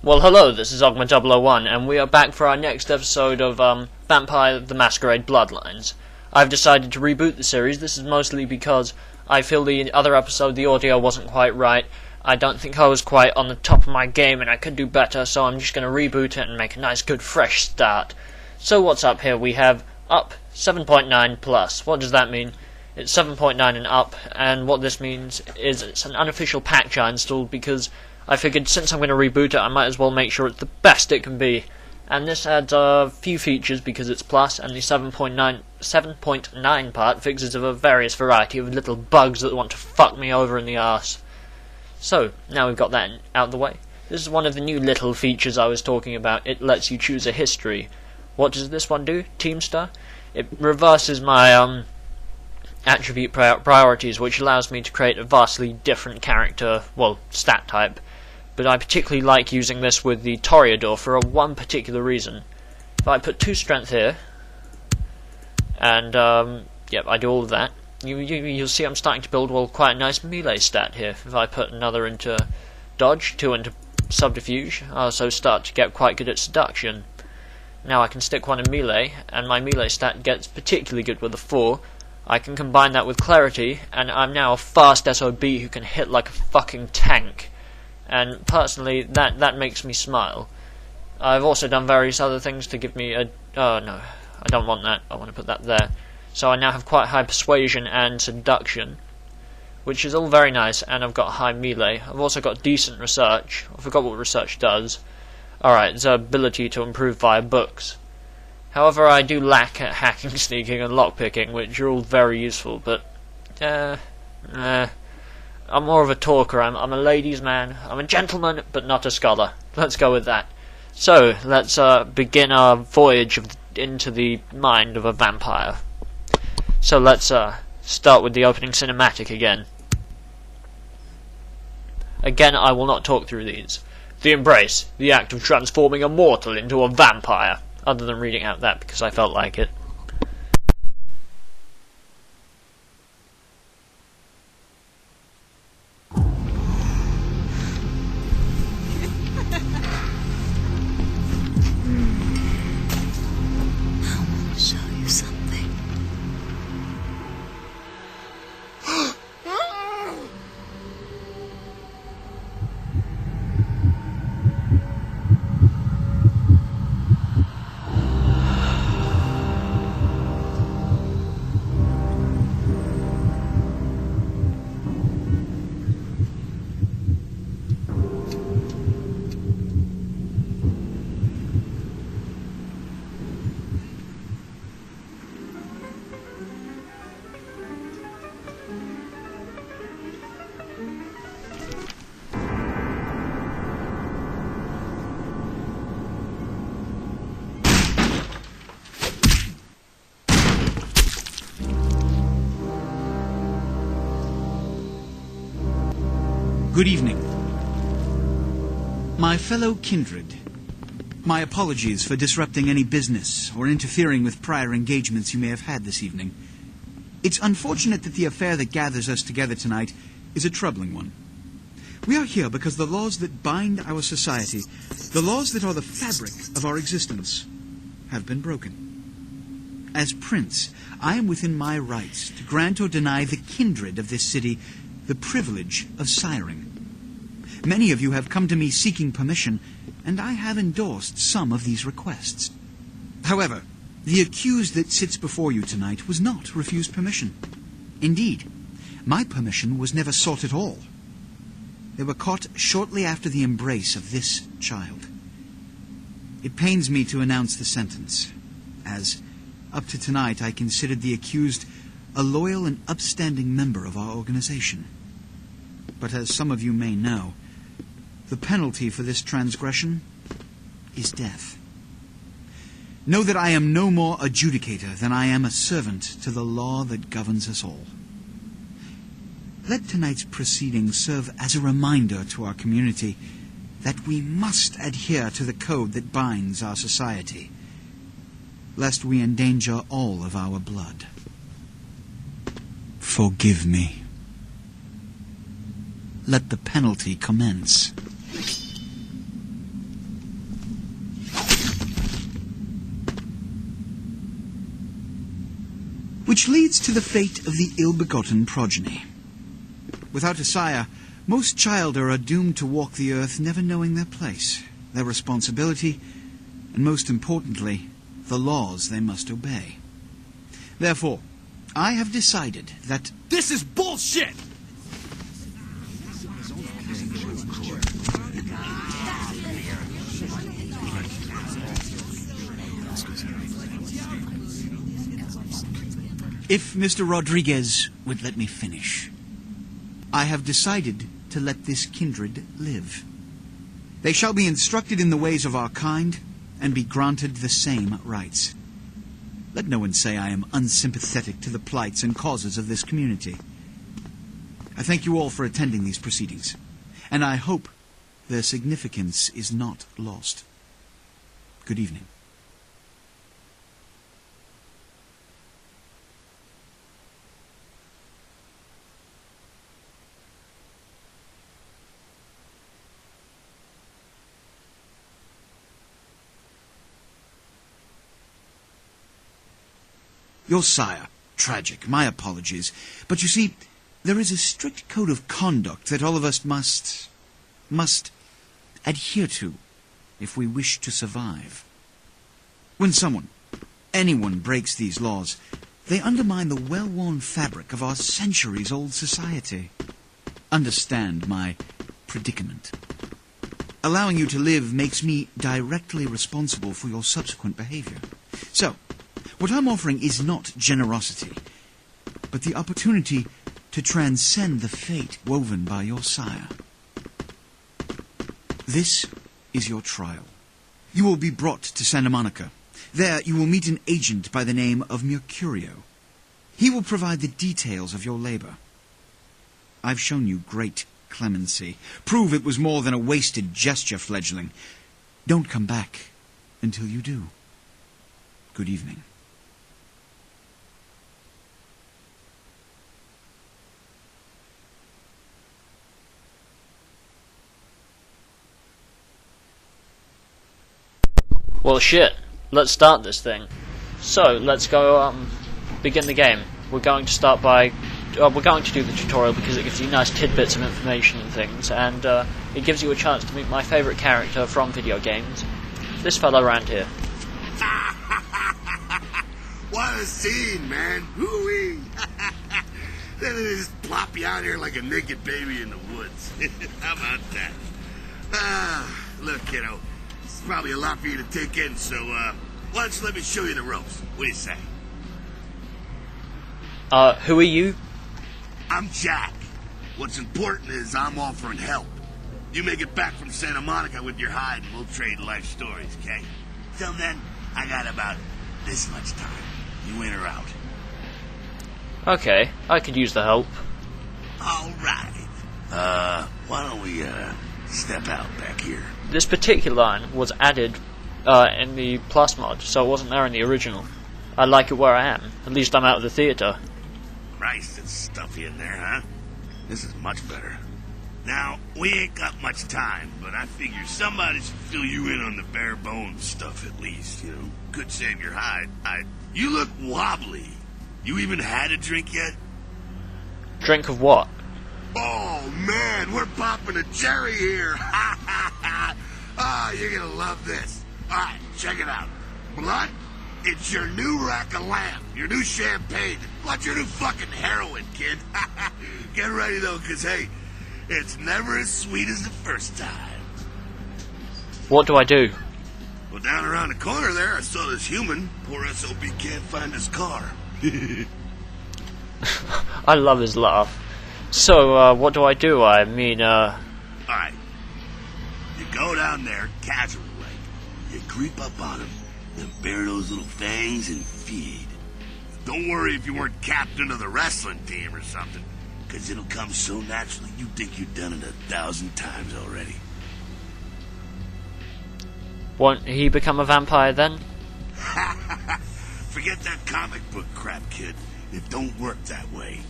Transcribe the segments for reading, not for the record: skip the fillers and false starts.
Well, hello, this is Ogma001, and we are back for our next episode of Vampire the Masquerade Bloodlines. I've decided to reboot the series. This is mostly because I feel the other episode, the audio wasn't quite right. I don't think I was quite on the top of my game, and I could do better, so I'm just going to reboot it and make a nice, good, fresh start. So what's up here? We have up 7.9 plus. What does that mean? It's 7.9 and up, and what this means is it's an unofficial patch I installed because I figured since I'm going to reboot it, I might as well make sure it's the best it can be. And this adds a few features because it's plus, and the 7.9 part fixes a various variety of little bugs that want to fuck me over in the arse. So, now we've got that out of the way. This is one of the new little features I was talking about. It lets you choose a history. What does this one do? Teamster? It reverses my attribute priorities, which allows me to create a vastly different character, well, stat type. But I particularly like using this with the Toreador for one particular reason. If I put 2 strength here, and yep, I do all of that, you'll see I'm starting to build, well, quite a nice melee stat here. If I put another into dodge, 2 into subterfuge, I also start to get quite good at seduction. Now I can stick 1 in melee, and my melee stat gets particularly good with a 4. I can combine that with clarity, and I'm now a fast SOB who can hit like a fucking tank. And personally, that makes me smile. I've also done various other things to give me a... Oh, no. I don't want that. I want to put that there. So I now have quite high persuasion and seduction, which is all very nice, and I've got high melee. I've also got decent research. I forgot what research does. Alright, it's the ability to improve via books. However, I do lack at hacking, sneaking, and lockpicking, which are all very useful, but... I'm more of a talker. I'm a ladies' man. I'm a gentleman, but not a scholar. Let's go with that. So, let's begin our voyage into the mind of a vampire. So let's start with the opening cinematic again. Again, I will not talk through these. The embrace, the act of transforming a mortal into a vampire. Other than reading out that because I felt like it. Good evening. My fellow kindred, my apologies for disrupting any business or interfering with prior engagements you may have had this evening. It's unfortunate that the affair that gathers us together tonight is a troubling one. We are here because the laws that bind our society, the laws that are the fabric of our existence, have been broken. As Prince, I am within my rights to grant or deny the kindred of this city the privilege of siring. Many of you have come to me seeking permission, and I have endorsed some of these requests. However, the accused that sits before you tonight was not refused permission. Indeed, my permission was never sought at all. They were caught shortly after the embrace of this child. It pains me to announce the sentence, as up to tonight I considered the accused a loyal and upstanding member of our organization. But as some of you may know, the penalty for this transgression is death. Know that I am no more adjudicator than I am a servant to the law that governs us all. Let tonight's proceedings serve as a reminder to our community that we must adhere to the code that binds our society, lest we endanger all of our blood. Forgive me. Let the penalty commence. which leads to the fate of the ill-begotten progeny. Without a sire, most childer are doomed to walk the earth never knowing their place, their responsibility, and most importantly, the laws they must obey. Therefore, I have decided that... This is bullshit! If Mr. Rodriguez would let me finish. I have decided to let this kindred live. They shall be instructed in the ways of our kind and be granted the same rights. Let no one say I am unsympathetic to the plights and causes of this community. I thank you all for attending these proceedings, and I hope their significance is not lost. Good evening. Your sire, tragic, my apologies. But you see, there is a strict code of conduct that all of us must adhere to if we wish to survive. When anyone breaks these laws, they undermine the well-worn fabric of our centuries-old society. Understand my predicament. Allowing you to live makes me directly responsible for your subsequent behavior. So, what I'm offering is not generosity, but the opportunity to transcend the fate woven by your sire. This is your trial. You will be brought to Santa Monica. There you will meet an agent by the name of Mercurio. He will provide the details of your labor. I've shown you great clemency. Prove it was more than a wasted gesture, fledgling. Don't come back until you do. Good evening. Well, shit. Let's start this thing. So, let's go begin the game. We're going to start by... we're going to do the tutorial because it gives you nice tidbits of information and things, and it gives you a chance to meet my favourite character from video games, this fella around here. What a scene, man! Hoo-wee! Then they just plop you out here like a naked baby in the woods. How about that? Look, kiddo. It's probably a lot for you to take in, so, why don't you let me show you the ropes? What do you say? Who are you? I'm Jack. What's important is I'm offering help. You make it back from Santa Monica with your hide and we'll trade life stories, okay? Till then, I got about this much time. You in or out? Okay, I could use the help. Alright. Why don't we, step out back here? This particular line was added in the Plus mod, so it wasn't there in the original. I like it where I am. At least I'm out of the theatre. Christ, it's stuffy in there, huh? This is much better. Now, we ain't got much time, but I figure somebody should fill you in on the bare bones stuff at least, you know? Could save your hide. You look wobbly. You even had a drink yet? Drink of what? Oh, man, we're popping a cherry here. You're gonna love this. All right, check it out. Blood, it's your new rack of lamb, your new champagne. What's your new fucking heroin, kid? Get ready, though, because, hey, it's never as sweet as the first time. What do I do? Well, down around the corner there, I saw this human. Poor SOB can't find his car. I love his laugh. So, what do I do? I mean, Alright. You go down there, casual like. You creep up on him, then bare those little fangs and feed. Don't worry if you weren't captain of the wrestling team or something, because it'll come so naturally you think you've done it 1,000 times already. won't he become a vampire then? Forget that comic book crap, kid. It don't work that way.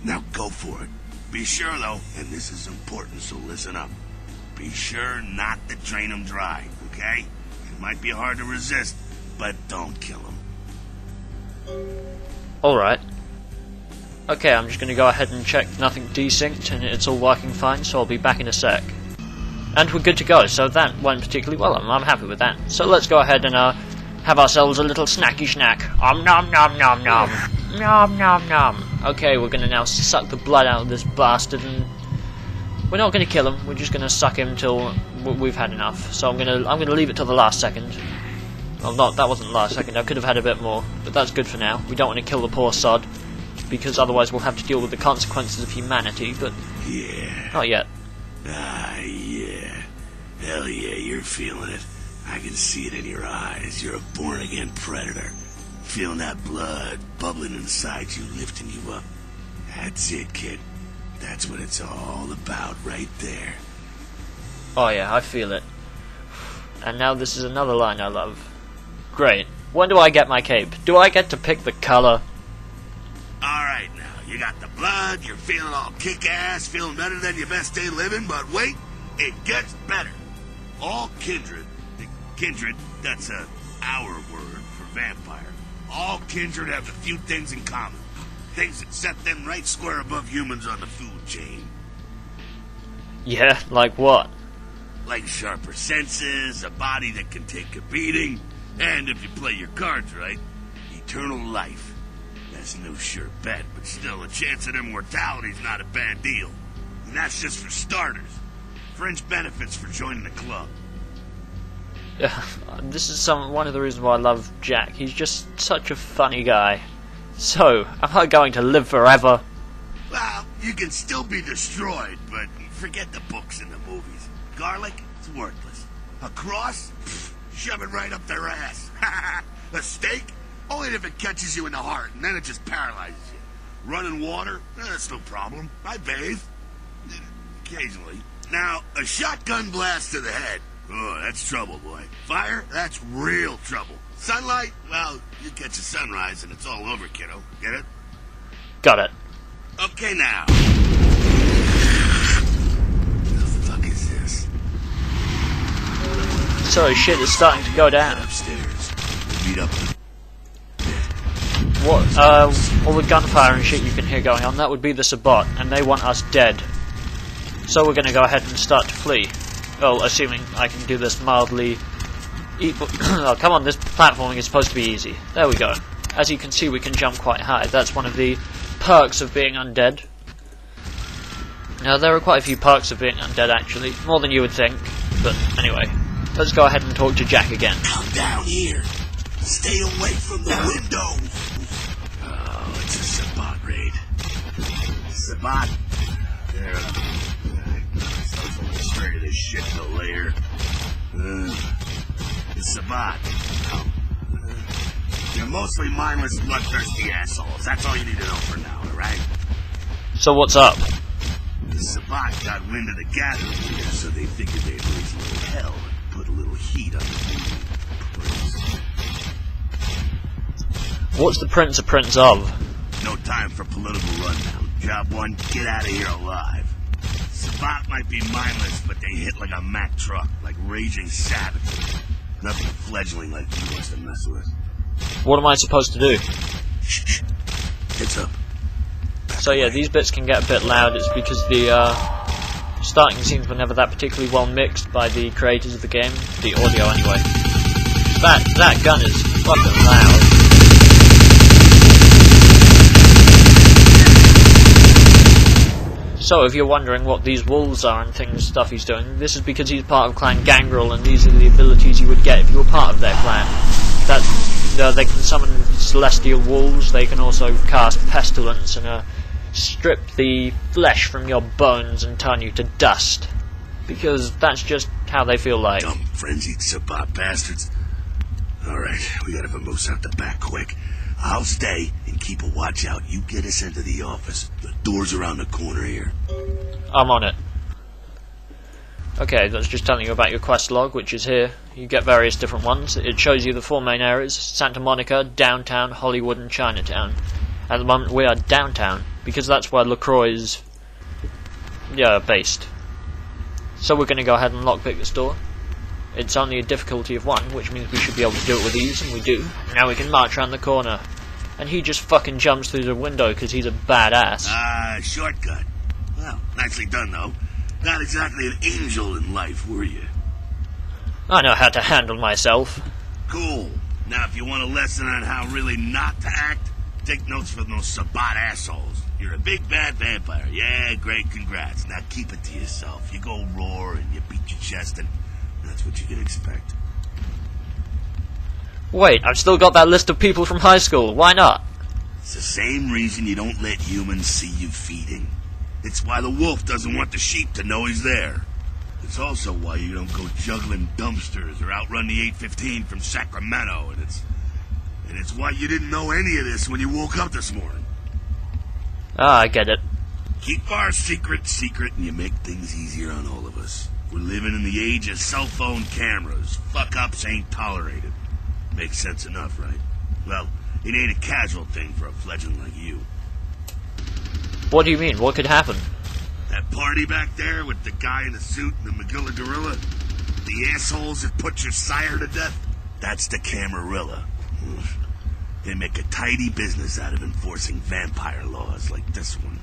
Now go for it. Be sure, though, and this is important, so listen up. Be sure not to drain him dry, okay? It might be hard to resist, but don't kill him. Alright. Okay, I'm just going to go ahead and check nothing desynced and it's all working fine, so I'll be back in a sec. And we're good to go, so that went particularly well. I'm happy with that. So let's go ahead and have ourselves a little snacky snack. Nom nom nom nom. Nom nom nom. Okay, we're going to now suck the blood out of this bastard, and we're not going to kill him. We're just going to suck him till we've had enough. So I'm going to leave it till the last second. Well, that wasn't the last second. I could have had a bit more, but that's good for now. We don't want to kill the poor sod, because otherwise we'll have to deal with the consequences of humanity. But yeah, not yet. Ah, yeah. Hell yeah, you're feeling it. I can see it in your eyes. You're a born-again predator. Feeling that blood bubbling inside you, lifting you up. That's it, kid. That's what it's all about right there. Oh yeah, I feel it. And now this is another line I love. Great. When do I get my cape? Do I get to pick the color? Alright now, you got the blood, you're feeling all kick-ass, feeling better than your best day living, but wait, it gets better. All kindred, that's our word for vampire. All kindred have a few things in common. Things that set them right square above humans on the food chain. Yeah, like what? Like sharper senses, a body that can take a beating, and if you play your cards right, eternal life. That's no sure bet, but still a chance at immortality's not a bad deal. And that's just for starters. Fringe benefits for joining the club. This is one of the reasons why I love Jack. He's just such a funny guy. So, am I going to live forever? Well, you can still be destroyed, but forget the books and the movies. Garlic, it's worthless. A cross? Pfft, shove it right up their ass. A stake? Only if it catches you in the heart, and then it just paralyzes you. Running water? That's no problem. I bathe. Occasionally. Now, a shotgun blast to the head. Oh, that's trouble, boy. Fire? That's real trouble. Sunlight? Well, you catch a sunrise and it's all over, kiddo. Get it? Got it. Okay, now. The fuck is this? So shit is starting to go down. Upstairs. Meet up. What, all the gunfire and shit you can hear going on, that would be the Sabbat, and they want us dead. So we're gonna go ahead and start to flee. Well, assuming I can do this mildly... Oh, come on, this platforming is supposed to be easy. There we go. As you can see, we can jump quite high. That's one of the perks of being undead. Now, there are quite a few perks of being undead, actually. More than you would think. But, anyway. Let's go ahead and talk to Jack again. Come down here. Stay away from the windows. Oh, it's a Sabbat raid. Sabbat? They're straight of this shit to later. The Sabbat. You're mostly mindless, bloodthirsty assholes. That's all you need to know for now, alright? So what's up? The Sabbat got wind of the gathering here, so they figured they'd raise a little hell and put a little heat on the prince. What's the prince a prince of? No time for political rundown. Job one, get out of here alive. Sabbat might be mindless, but they hit like a Mack truck, like raging savages. Nothing fledgling like he wants to mess with. What am I supposed to do? Shh. Heads up. So yeah, these bits can get a bit loud. It's because the starting scenes were never that particularly well mixed by the creators of the game. The audio, anyway. That gun is fucking loud. So, if you're wondering what these wolves are and stuff he's doing, this is because he's part of Clan Gangrel, and these are the abilities you would get if you were part of their clan. They can summon celestial wolves, they can also cast pestilence and strip the flesh from your bones and turn you to dust. Because that's just how they feel like. Dumb, frenzied Sabbat bastards. Alright, we gotta vamoose out the back quick. I'll stay and keep a watch out. You get us into the office. The door's around the corner here. I'm on it. Okay, that's just telling you about your quest log, which is here. You get various different ones. It shows you the 4 main areas: Santa Monica, Downtown, Hollywood, and Chinatown. At the moment, we are downtown, because that's where LaCroix is based. So we're going to go ahead and lockpick this door. It's only a difficulty of 1, which means we should be able to do it with ease, and we do. Now we can march around the corner. and he just fucking jumps through the window because he's a badass. Shortcut. Well, nicely done, though. Not exactly an angel in life, were you? I know how to handle myself. Cool. Now, if you want a lesson on how really not to act, take notes from those Sabat assholes. You're a big bad vampire. Yeah, great, congrats. Now keep it to yourself. You go roar and you beat your chest, and that's what you can expect. Wait, I've still got that list of people from high school. Why not? It's the same reason you don't let humans see you feeding. It's why the wolf doesn't want the sheep to know he's there. It's also why you don't go juggling dumpsters or outrun the 815 from Sacramento, and it's why you didn't know any of this when you woke up this morning. Ah, I get it. Keep our secret, and you make things easier on all of us. We're living in the age of cell phone cameras. Fuck-ups ain't tolerated. Makes sense enough, right? Well, it ain't a casual thing for a fledgling like you. What do you mean? What could happen? That party back there with the guy in the suit and the Magilla gorilla? The assholes that put your sire to death? That's the Camarilla. They make a tidy business out of enforcing vampire laws like this one.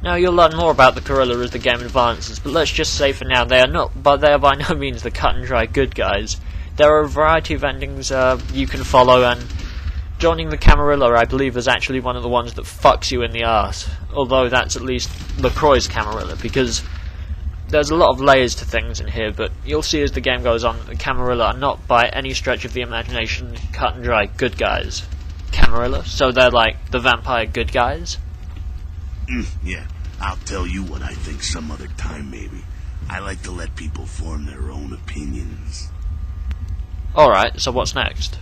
Now you'll learn more about the Gorilla as the game advances, but let's just say for now they are by no means the cut and dry good guys. There are a variety of endings you can follow, and joining the Camarilla, I believe, is actually one of the ones that fucks you in the arse. Although that's at least LaCroix's Camarilla, because there's a lot of layers to things in here, but you'll see as the game goes on that the Camarilla are not by any stretch of the imagination cut and dry good guys. Camarilla, so they're like the vampire good guys? Yeah, I'll tell you what I think some other time, maybe. I like to let people form their own opinions. Alright, so what's next?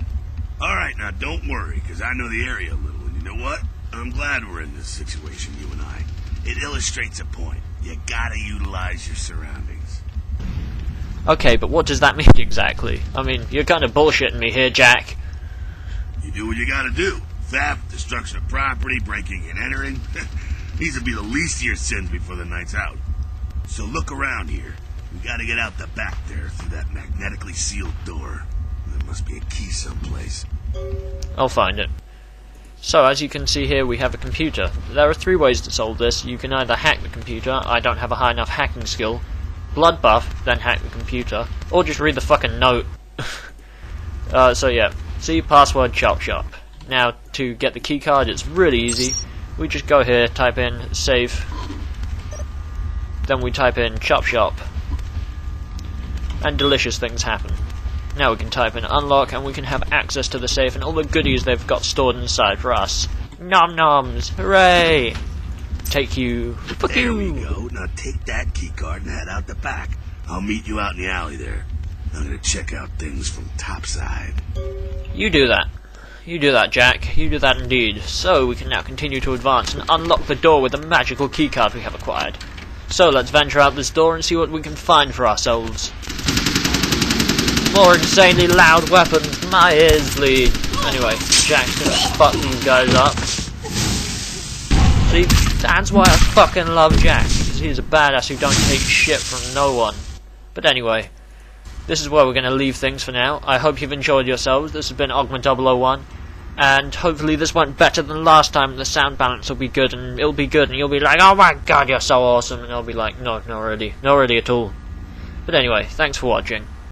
Alright, now don't worry, because I know the area a little, and you know what? I'm glad we're in this situation, you and I. It illustrates a point. You gotta utilize your surroundings. Okay, but what does that mean exactly? I mean, you're kind of bullshitting me here, Jack. You do what you gotta do. Theft, destruction of property, breaking and entering. These will be the least of your sins before the night's out. So look around here. We gotta get out the back there through that magnetically sealed door. There must be a key someplace. I'll find it. So, as you can see here, we have a computer. There are 3 ways to solve this. You can either hack the computer, I don't have a high enough hacking skill, blood buff, then hack the computer, or just read the fucking note. So yeah, see password chop shop. Now, to get the keycard, it's really easy. We just go here, type in safe, then we type in chop shop, and delicious things happen. Now we can type in unlock, and we can have access to the safe and all the goodies they've got stored inside for us. Nom noms! Hooray! Take you. Fuck there you! we go. Now take that keycard and head out the back. I'll meet you out in the alley there. I'm gonna check out things from topside. You do that. You do that, Jack. You do that indeed. So we can now continue to advance and unlock the door with the magical keycard we have acquired. So let's venture out this door and see what we can find for ourselves. More insanely loud weapons, my ears bleed. Anyway, Jack's gonna fuck these guys up. See, that's why I fucking love Jack, because he's a badass who don't take shit from no one. But anyway, this is where we're gonna leave things for now. I hope you've enjoyed yourselves. This has been Ogma001, and hopefully this went better than last time. The sound balance will be good, and it'll be good, and you'll be like, oh my god, you're so awesome, and I'll be like, no, not really at all. But anyway, thanks for watching.